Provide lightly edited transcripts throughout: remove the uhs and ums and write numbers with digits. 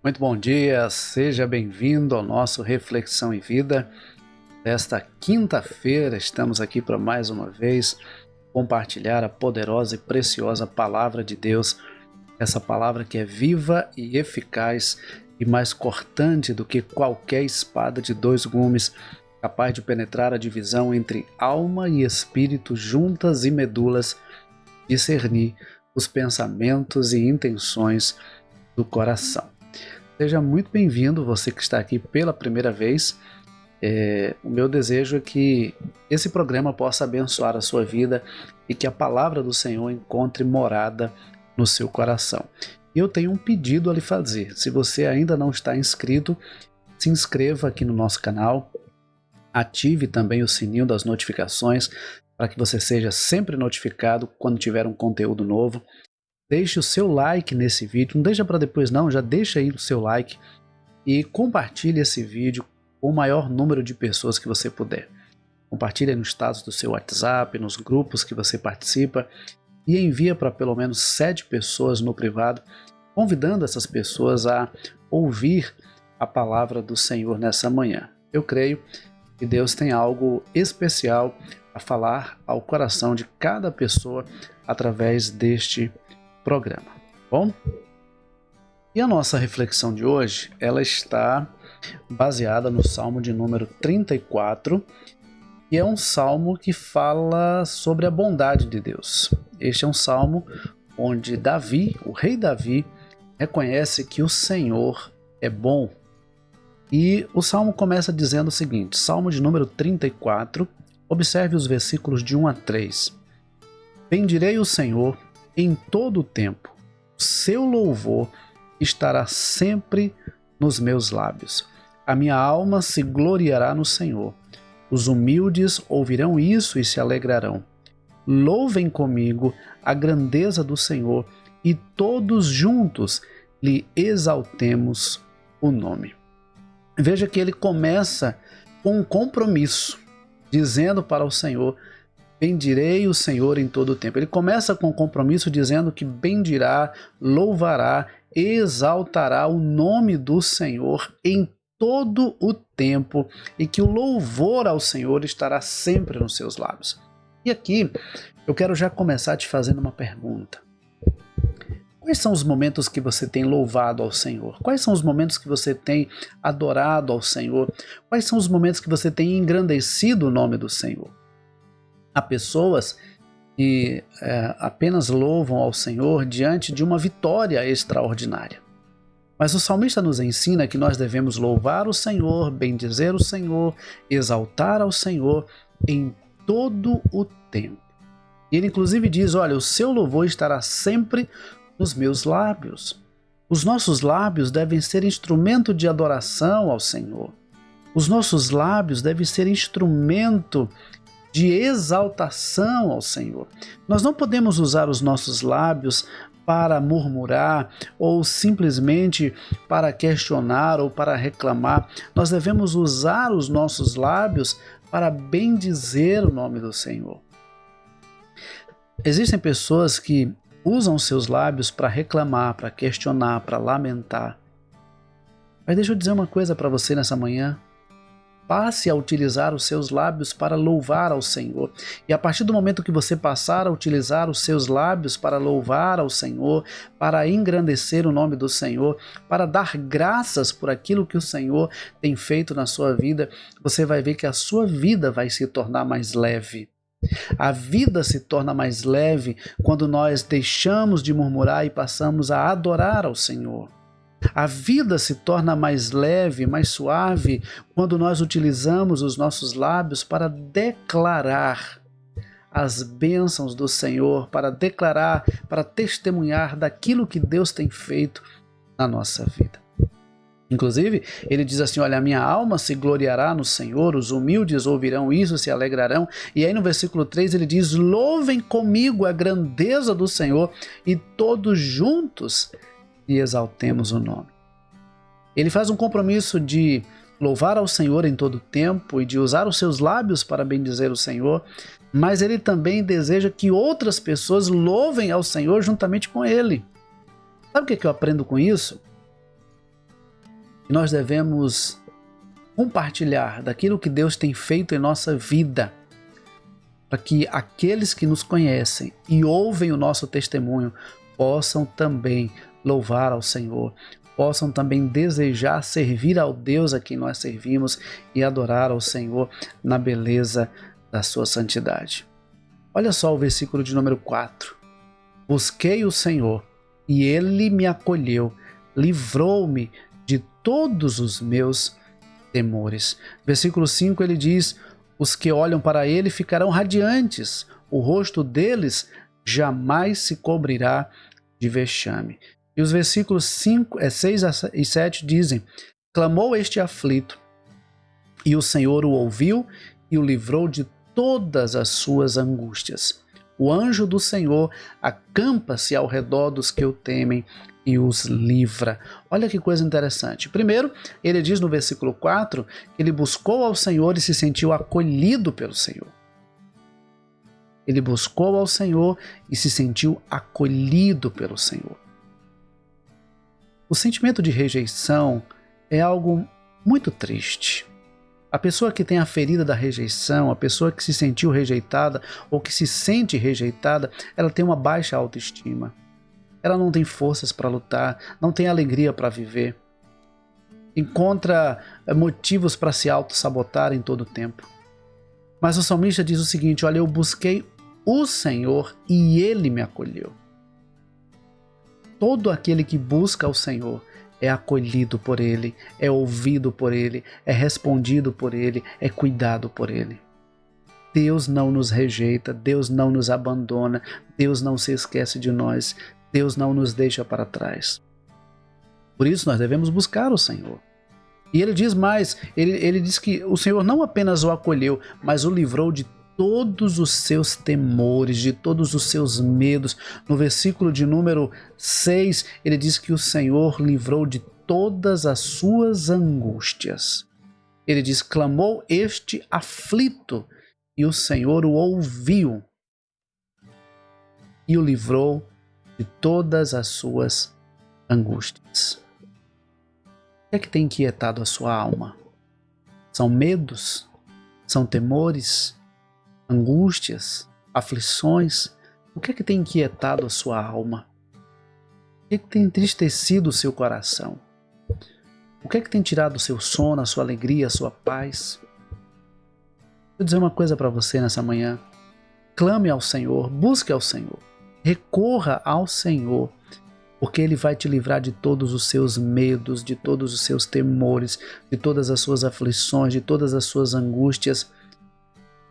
Muito bom dia, seja bem-vindo ao nosso Reflexão e Vida. Desta quinta-feira estamos aqui para mais uma vez compartilhar a poderosa e preciosa Palavra de Deus, essa palavra que é viva e eficaz e mais cortante do que qualquer espada de dois gumes, capaz de penetrar a divisão entre alma e espírito, juntas e medulas, discernir os pensamentos e intenções do coração. Seja muito bem-vindo, você que está aqui pela primeira vez. O meu desejo é que esse programa possa abençoar a sua vida e que a palavra do Senhor encontre morada no seu coração. E eu tenho um pedido a lhe fazer. Se você ainda não está inscrito, se inscreva aqui no nosso canal, ative também o sininho das notificações para que você seja sempre notificado quando tiver um conteúdo novo. Deixe o seu like nesse vídeo, não deixa para depois não, já deixa aí o seu like e compartilhe esse vídeo com o maior número de pessoas que você puder. Compartilhe no status do seu WhatsApp, nos grupos que você participa e envia para pelo menos 7 pessoas no privado, convidando essas pessoas a ouvir a palavra do Senhor nessa manhã. Eu creio que Deus tem algo especial a falar ao coração de cada pessoa através deste programa, bom? E a nossa reflexão de hoje, ela está baseada no Salmo de número 34, e é um salmo que fala sobre a bondade de Deus. Este é um salmo onde Davi, o rei Davi, reconhece que o Senhor é bom. E o salmo começa dizendo o seguinte, Salmo de número 34, observe os versículos de 1 a 3. Bendirei o Senhor em todo o tempo, seu louvor estará sempre nos meus lábios. A minha alma se gloriará no Senhor. Os humildes ouvirão isso e se alegrarão. Louvem comigo a grandeza do Senhor e todos juntos lhe exaltemos o nome. Veja que ele começa com um compromisso, dizendo para o Senhor: bendirei o Senhor em todo o tempo. Ele começa com um compromisso dizendo que bendirá, louvará, exaltará o nome do Senhor em todo o tempo e que o louvor ao Senhor estará sempre nos seus lábios. E aqui eu quero já começar te fazendo uma pergunta. Quais são os momentos que você tem louvado ao Senhor? Quais são os momentos que você tem adorado ao Senhor? Quais são os momentos que você tem engrandecido o nome do Senhor? Há pessoas que apenas louvam ao Senhor diante de uma vitória extraordinária. Mas o salmista nos ensina que nós devemos louvar o Senhor, bendizer o Senhor, exaltar ao Senhor em todo o tempo. E ele inclusive diz, olha, o seu louvor estará sempre nos meus lábios. Os nossos lábios devem ser instrumento de adoração ao Senhor. Os nossos lábios devem ser instrumento de exaltação ao Senhor. Nós não podemos usar os nossos lábios para murmurar ou simplesmente para questionar ou para reclamar. Nós devemos usar os nossos lábios para bendizer o nome do Senhor. Existem pessoas que usam seus lábios para reclamar, para questionar, para lamentar. Mas deixa eu dizer uma coisa para você nessa manhã. Passe a utilizar os seus lábios para louvar ao Senhor. E a partir do momento que você passar a utilizar os seus lábios para louvar ao Senhor, para engrandecer o nome do Senhor, para dar graças por aquilo que o Senhor tem feito na sua vida, você vai ver que a sua vida vai se tornar mais leve. A vida se torna mais leve quando nós deixamos de murmurar e passamos a adorar ao Senhor. A vida se torna mais leve, mais suave, quando nós utilizamos os nossos lábios para declarar as bênçãos do Senhor, para declarar, para testemunhar daquilo que Deus tem feito na nossa vida. Inclusive, ele diz assim, olha, a minha alma se gloriará no Senhor, os humildes ouvirão isso, se alegrarão. E aí no versículo 3 ele diz, louvem comigo a grandeza do Senhor e todos juntos e exaltemos o nome. Ele faz um compromisso de louvar ao Senhor em todo o tempo e de usar os seus lábios para bendizer o Senhor, mas ele também deseja que outras pessoas louvem ao Senhor juntamente com ele. Sabe o que eu aprendo com isso? E nós devemos compartilhar daquilo que Deus tem feito em nossa vida, para que aqueles que nos conhecem e ouvem o nosso testemunho possam também louvar ao Senhor, possam também desejar servir ao Deus a quem nós servimos e adorar ao Senhor na beleza da sua santidade. Olha só o versículo de número 4. Busquei o Senhor e Ele me acolheu, livrou-me de todos os meus temores. Versículo 5 ele diz: os que olham para Ele ficarão radiantes, o rosto deles jamais se cobrirá de vexame. E os versículos 6 e 7 dizem: clamou este aflito, e o Senhor o ouviu e o livrou de todas as suas angústias. O anjo do Senhor acampa-se ao redor dos que o temem e os livra. Olha que coisa interessante. Primeiro, ele diz no versículo 4 que ele buscou ao Senhor e se sentiu acolhido pelo Senhor. Ele buscou ao Senhor e se sentiu acolhido pelo Senhor. O sentimento de rejeição é algo muito triste. A pessoa que tem a ferida da rejeição, a pessoa que se sentiu rejeitada ou que se sente rejeitada, ela tem uma baixa autoestima. Ela não tem forças para lutar, não tem alegria para viver. Encontra motivos para se auto-sabotar em todo o tempo. Mas o salmista diz o seguinte: olha, eu busquei o Senhor e Ele me acolheu. Todo aquele que busca o Senhor é acolhido por Ele, é ouvido por Ele, é respondido por Ele, é cuidado por Ele. Deus não nos rejeita, Deus não nos abandona, Deus não se esquece de nós, Deus não nos deixa para trás. Por isso nós devemos buscar o Senhor. E ele diz mais, ele diz que o Senhor não apenas o acolheu, mas o livrou de todos os seus temores, de todos os seus medos. No versículo de número 6, ele diz que o Senhor livrou de todas as suas angústias. Ele diz: clamou este aflito, e o Senhor o ouviu e o livrou de todas as suas angústias. O que é que tem inquietado a sua alma? São medos? São temores? Angústias, aflições? O que é que tem inquietado a sua alma? O que é que tem entristecido o seu coração? O que é que tem tirado o seu sono, a sua alegria, a sua paz? Vou dizer uma coisa para você nessa manhã. Clame ao Senhor, busque ao Senhor, recorra ao Senhor, porque Ele vai te livrar de todos os seus medos, de todos os seus temores, de todas as suas aflições, de todas as suas angústias,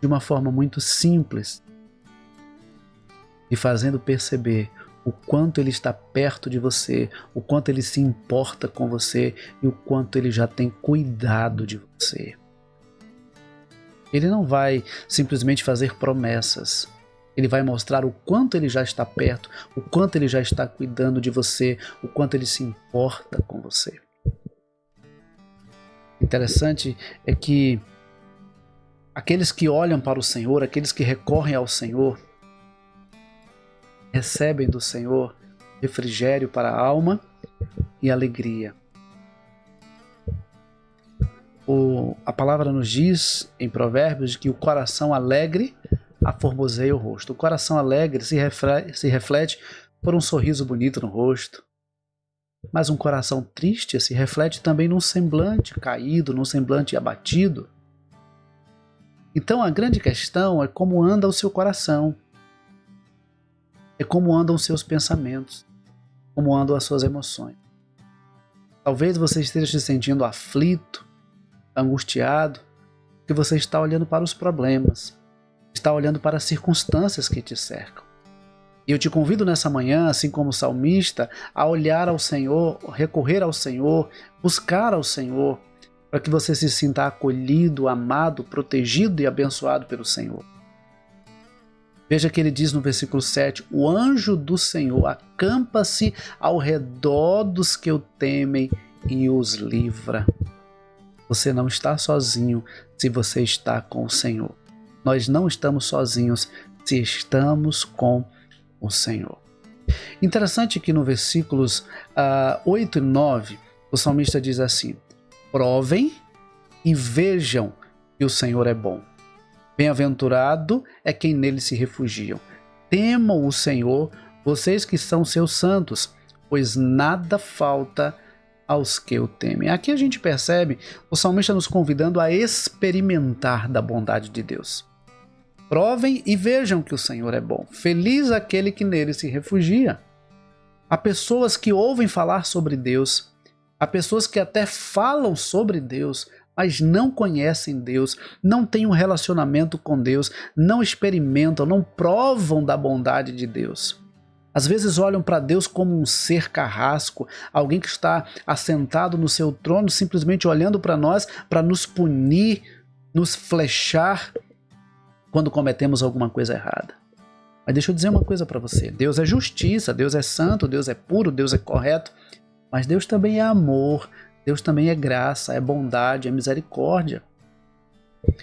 de uma forma muito simples e fazendo perceber o quanto Ele está perto de você, o quanto Ele se importa com você e o quanto Ele já tem cuidado de você. Ele não vai simplesmente fazer promessas. Ele vai mostrar o quanto Ele já está perto, o quanto Ele já está cuidando de você, o quanto Ele se importa com você. Interessante é que aqueles que olham para o Senhor, aqueles que recorrem ao Senhor, recebem do Senhor refrigério para a alma e alegria. A palavra nos diz em Provérbios que o coração alegre aformoseia o rosto. O coração alegre se reflete por um sorriso bonito no rosto. Mas um coração triste se reflete também num semblante caído, num semblante abatido. Então a grande questão é como anda o seu coração. É como andam os seus pensamentos, como andam as suas emoções. Talvez você esteja se sentindo aflito, angustiado, porque você está olhando para os problemas, está olhando para as circunstâncias que te cercam. E eu te convido nessa manhã, assim como o salmista, a olhar ao Senhor, recorrer ao Senhor, buscar ao Senhor, para que você se sinta acolhido, amado, protegido e abençoado pelo Senhor. Veja que ele diz no versículo 7, o anjo do Senhor acampa-se ao redor dos que o temem e os livra. Você não está sozinho se você está com o Senhor. Nós não estamos sozinhos se estamos com o Senhor. Interessante que no versículos 8 e 9, o salmista diz assim: Provem e vejam que o Senhor é bom. Bem-aventurado é quem nele se refugiam. Temam o Senhor, vocês que são seus santos, pois nada falta aos que o temem. Aqui a gente percebe o salmista nos convidando a experimentar da bondade de Deus. Provem e vejam que o Senhor é bom. Feliz aquele que nele se refugia. Há pessoas que ouvem falar sobre Deus, há pessoas que até falam sobre Deus, mas não conhecem Deus, não têm um relacionamento com Deus, não experimentam, não provam da bondade de Deus. Às vezes olham para Deus como um ser carrasco, alguém que está assentado no seu trono, simplesmente olhando para nós para nos punir, nos flechar quando cometemos alguma coisa errada. Mas deixa eu dizer uma coisa para você, Deus é justiça, Deus é santo, Deus é puro, Deus é correto, mas Deus também é amor, Deus também é graça, é bondade, é misericórdia.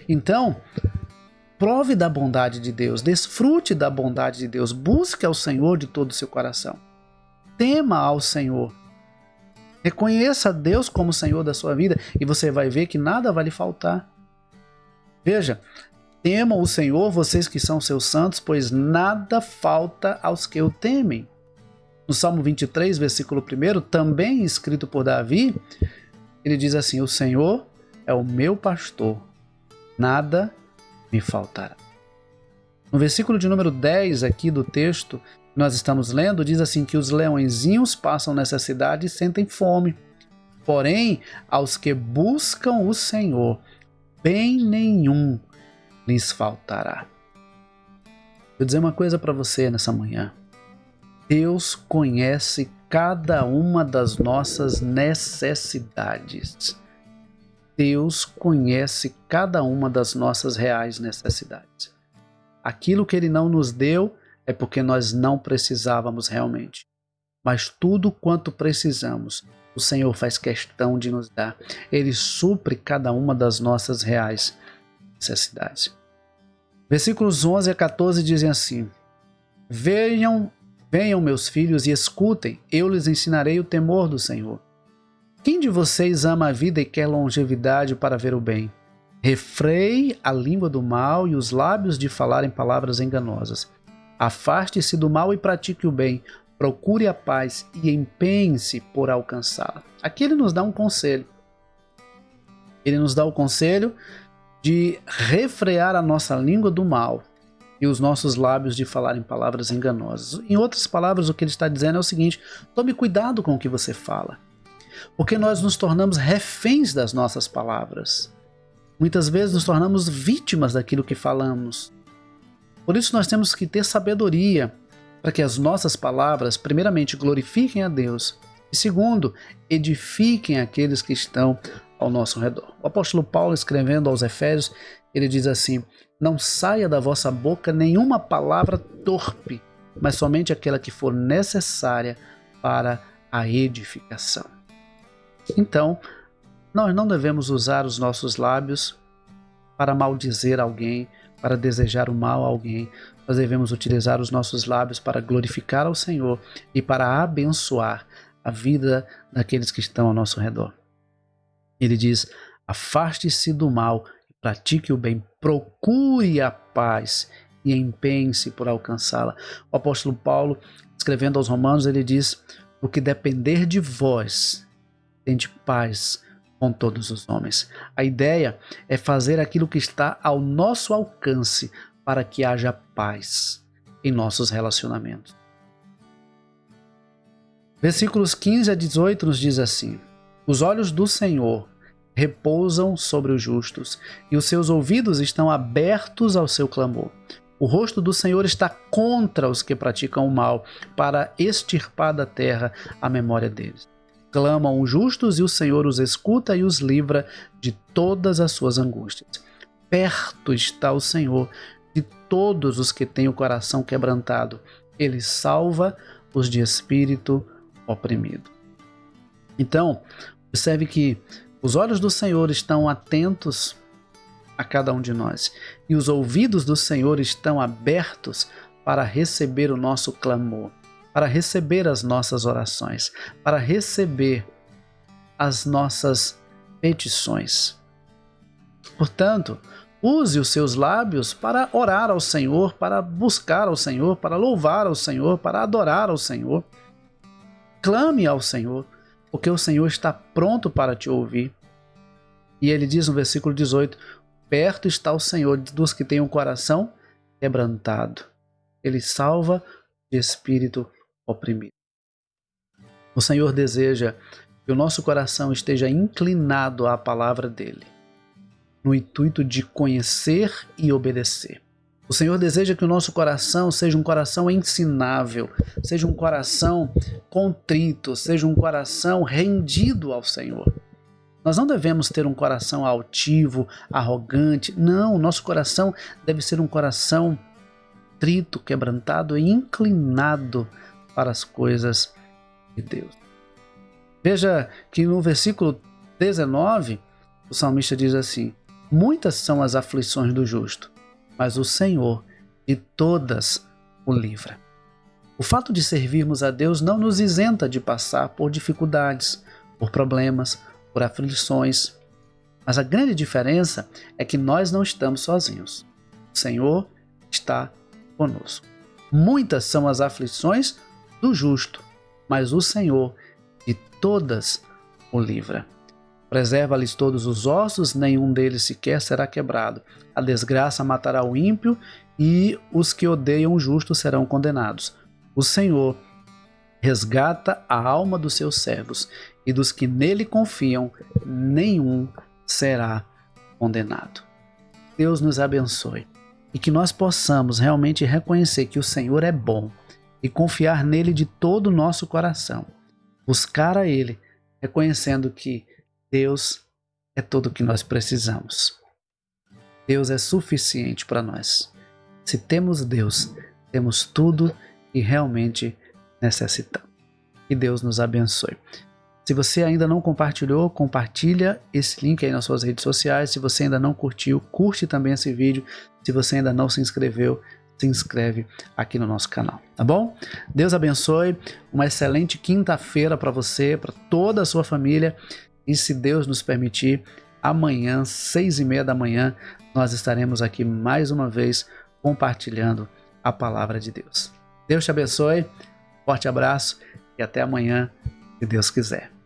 Então, prove da bondade de Deus, desfrute da bondade de Deus, busque ao Senhor de todo o seu coração. Tema ao Senhor. Reconheça Deus como Senhor da sua vida e você vai ver que nada vai lhe faltar. Veja, temam o Senhor, vocês que são seus santos, pois nada falta aos que o temem. No Salmo 23, versículo 1, também escrito por Davi, ele diz assim: o Senhor é o meu pastor, nada me faltará. No versículo de número 10 aqui do texto que nós estamos lendo, diz assim que os leõezinhos passam necessidade e sentem fome. Porém, aos que buscam o Senhor, bem nenhum lhes faltará. Vou dizer uma coisa para você nessa manhã. Deus conhece cada uma das nossas necessidades. Deus conhece cada uma das nossas reais necessidades. Aquilo que Ele não nos deu é porque nós não precisávamos realmente. Mas tudo quanto precisamos, o Senhor faz questão de nos dar. Ele supre cada uma das nossas reais necessidades. Versículos 11 a 14 dizem assim: Venham, meus filhos, e escutem, eu lhes ensinarei o temor do Senhor. Quem de vocês ama a vida e quer longevidade para ver o bem? Refreie a língua do mal e os lábios de falarem palavras enganosas. Afaste-se do mal e pratique o bem. Procure a paz e empenhe-se por alcançá-la. Aqui ele nos dá um conselho. Ele nos dá o conselho de refrear a nossa língua do mal e os nossos lábios de falarem palavras enganosas. Em outras palavras, o que ele está dizendo é o seguinte: tome cuidado com o que você fala, porque nós nos tornamos reféns das nossas palavras. Muitas vezes nos tornamos vítimas daquilo que falamos. Por isso nós temos que ter sabedoria para que as nossas palavras, primeiramente, glorifiquem a Deus e, segundo, edifiquem aqueles que estão ao nosso redor. O apóstolo Paulo, escrevendo aos Efésios, ele diz assim: não saia da vossa boca nenhuma palavra torpe, mas somente aquela que for necessária para a edificação. Então, nós não devemos usar os nossos lábios para maldizer alguém, para desejar o mal a alguém. Nós devemos utilizar os nossos lábios para glorificar ao Senhor e para abençoar a vida daqueles que estão ao nosso redor. Ele diz: afaste-se do mal e pratique o bem, procure a paz e empenhe-se por alcançá-la. O apóstolo Paulo, escrevendo aos Romanos, ele diz: o que depender de vós, tende paz com todos os homens. A ideia é fazer aquilo que está ao nosso alcance para que haja paz em nossos relacionamentos. Versículos 15 a 18 nos diz assim: os olhos do Senhor repousam sobre os justos e os seus ouvidos estão abertos ao seu clamor. O rosto do Senhor está contra os que praticam o mal, para extirpar da terra a memória deles. Clamam os justos e o Senhor os escuta e os livra de todas as suas angústias. Perto está o Senhor de todos os que têm o coração quebrantado. Ele salva os de espírito oprimido. Então, observe que os olhos do Senhor estão atentos a cada um de nós e os ouvidos do Senhor estão abertos para receber o nosso clamor, para receber as nossas orações, para receber as nossas petições. Portanto, use os seus lábios para orar ao Senhor, para buscar ao Senhor, para louvar ao Senhor, para adorar ao Senhor. Clame ao Senhor, porque o Senhor está pronto para te ouvir. E ele diz no versículo 18, perto está o Senhor dos que têm um coração quebrantado. Ele salva de espírito oprimido. O Senhor deseja que o nosso coração esteja inclinado à palavra dele, no intuito de conhecer e obedecer. O Senhor deseja que o nosso coração seja um coração ensinável, seja um coração contrito, seja um coração rendido ao Senhor. Nós não devemos ter um coração altivo, arrogante. Não, o nosso coração deve ser um coração trito, quebrantado e inclinado para as coisas de Deus. Veja que no versículo 19, o salmista diz assim: muitas são as aflições do justo, mas o Senhor de todas o livra. O fato de servirmos a Deus não nos isenta de passar por dificuldades, por problemas, por aflições. Mas a grande diferença é que nós não estamos sozinhos. O Senhor está conosco. Muitas são as aflições do justo, mas o Senhor de todas o livra. Preserva-lhes todos os ossos, nenhum deles sequer será quebrado. A desgraça matará o ímpio e os que odeiam o justo serão condenados. O Senhor resgata a alma dos seus servos e dos que nele confiam, nenhum será condenado. Deus nos abençoe e que nós possamos realmente reconhecer que o Senhor é bom e confiar nele de todo o nosso coração. Buscar a ele, reconhecendo que Deus é tudo o que nós precisamos. Deus é suficiente para nós. Se temos Deus, temos tudo que realmente necessitamos. Que Deus nos abençoe. Se você ainda não compartilhou, compartilha esse link aí nas suas redes sociais. Se você ainda não curtiu, curte também esse vídeo. Se você ainda não se inscreveu, se inscreve aqui no nosso canal, tá bom? Deus abençoe, uma excelente quinta-feira para você, para toda a sua família. E se Deus nos permitir, amanhã, 6h30 da manhã, nós estaremos aqui mais uma vez compartilhando a palavra de Deus. Deus te abençoe, forte abraço e até amanhã, se Deus quiser.